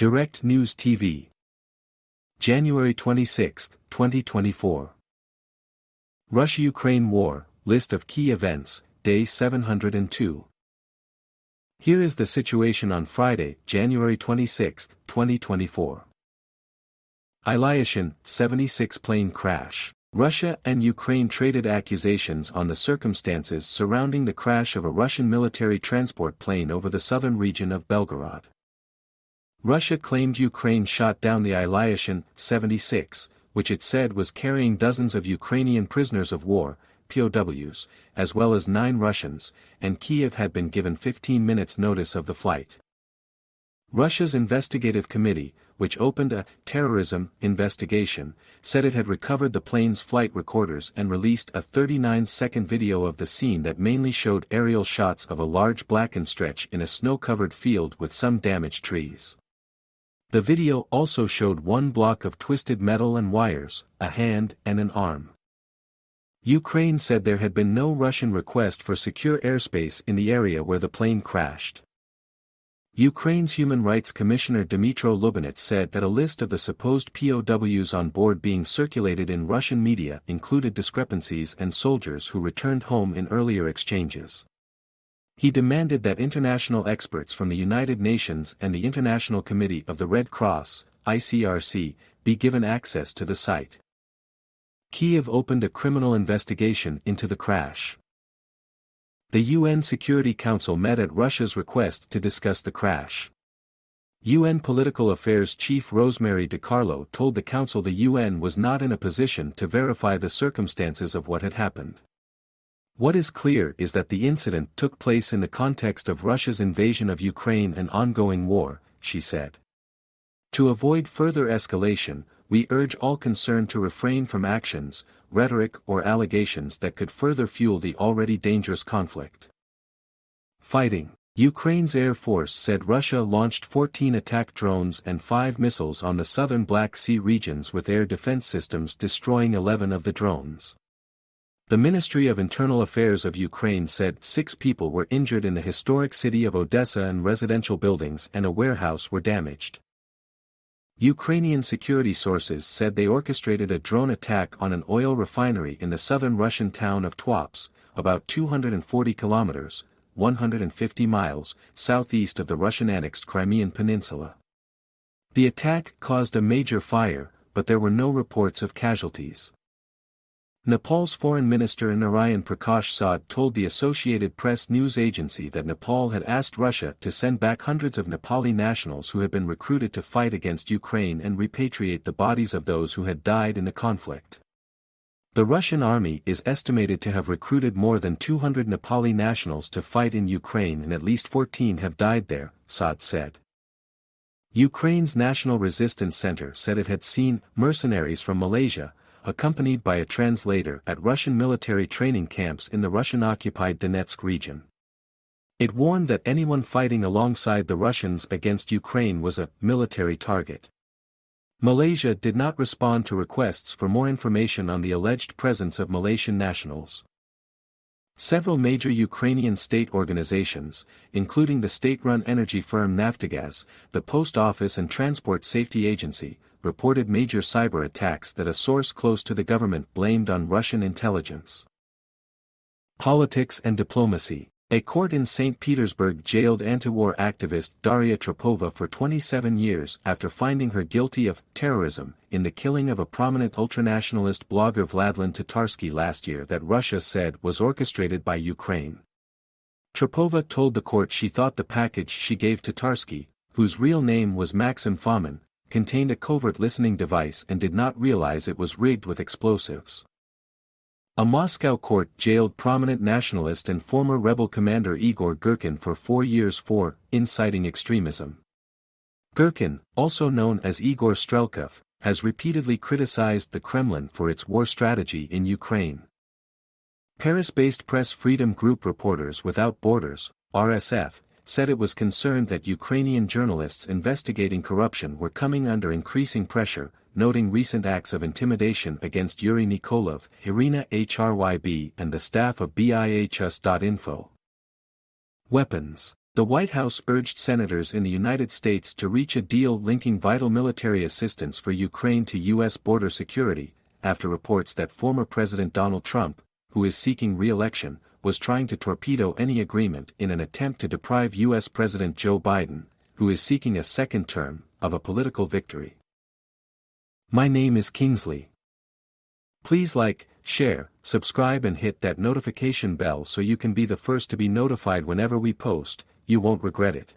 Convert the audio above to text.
Direct News TV. January 26, 2024. Russia-Ukraine War, List of Key Events, Day 702. Here is the situation on Friday, January 26, 2024. Ilyushin, 76 plane crash. Russia and Ukraine traded accusations on the circumstances surrounding the crash of a Russian military transport plane over the southern region of Belgorod. Russia claimed Ukraine shot down the Ilyushin, 76, which it said was carrying dozens of Ukrainian prisoners of war, POWs, as well as 9 Russians, and Kiev had been given 15 minutes notice of the flight. Russia's investigative committee, which opened a terrorism investigation, said it had recovered the plane's flight recorders and released a 39-second video of the scene that mainly showed aerial shots of a large blackened stretch in a snow-covered field with some damaged trees. The video also showed one block of twisted metal and wires, a hand and an arm. Ukraine said there had been no Russian request for secure airspace in the area where the plane crashed. Ukraine's Human Rights Commissioner Dmytro Lubinets said that a list of the supposed POWs on board being circulated in Russian media included discrepancies and soldiers who returned home in earlier exchanges. He demanded that international experts from the United Nations and the International Committee of the Red Cross, ICRC, be given access to the site. Kiev opened a criminal investigation into the crash. The UN Security Council met at Russia's request to discuss the crash. UN Political Affairs Chief Rosemary DiCarlo told the Council the UN was not in a position to verify the circumstances of what had happened. What is clear is that the incident took place in the context of Russia's invasion of Ukraine and ongoing war, she said. To avoid further escalation, we urge all concerned to refrain from actions, rhetoric or allegations that could further fuel the already dangerous conflict. Fighting. Ukraine's Air Force said Russia launched 14 attack drones and 5 missiles on the southern Black Sea regions with air defense systems destroying 11 of the drones. The Ministry of Internal Affairs of Ukraine said 6 people were injured in the historic city of Odessa and residential buildings and a warehouse were damaged. Ukrainian security sources said they orchestrated a drone attack on an oil refinery in the southern Russian town of Tuapse, about 240 kilometers, 150 miles, southeast of the Russian-annexed Crimean Peninsula. The attack caused a major fire, but there were no reports of casualties. Nepal's Foreign Minister Narayan Prakash Saad told the Associated Press news agency that Nepal had asked Russia to send back hundreds of Nepali nationals who had been recruited to fight against Ukraine and repatriate the bodies of those who had died in the conflict. The Russian army is estimated to have recruited more than 200 Nepali nationals to fight in Ukraine and at least 14 have died there, Saad said. Ukraine's National Resistance Center said it had seen mercenaries from Malaysia, accompanied by a translator at Russian military training camps in the Russian-occupied Donetsk region. It warned that anyone fighting alongside the Russians against Ukraine was a military target. Malaysia did not respond to requests for more information on the alleged presence of Malaysian nationals. Several major Ukrainian state organizations, including the state-run energy firm Naftogaz, the Post Office and Transport Safety Agency, reported major cyber attacks that a source close to the government blamed on Russian intelligence. Politics and diplomacy. A court in St. Petersburg jailed anti-war activist Daria Trapova for 27 years after finding her guilty of terrorism in the killing of a prominent ultranationalist blogger Vladlen Tatarsky last year that Russia said was orchestrated by Ukraine. Trapova told the court she thought the package she gave Tatarsky, whose real name was Maxim Fomin, contained a covert listening device and did not realize it was rigged with explosives. A Moscow court jailed prominent nationalist and former rebel commander Igor Girkin for 4 years for inciting extremism. Girkin, also known as Igor Strelkov, has repeatedly criticized the Kremlin for its war strategy in Ukraine. Paris-based press freedom group Reporters Without Borders, RSF, said it was concerned that Ukrainian journalists investigating corruption were coming under increasing pressure, noting recent acts of intimidation against Yuri Nikolov, Irina Hryb and the staff of BIHS.info. Weapons. The White House urged senators in the United States to reach a deal linking vital military assistance for Ukraine to U.S. border security, after reports that former President Donald Trump, who is seeking re-election, was trying to torpedo any agreement in an attempt to deprive U.S. President Joe Biden, who is seeking a second term, of a political victory. My name is Kingsley. Please like, share, subscribe and hit that notification bell so you can be the first to be notified whenever we post. You won't regret it.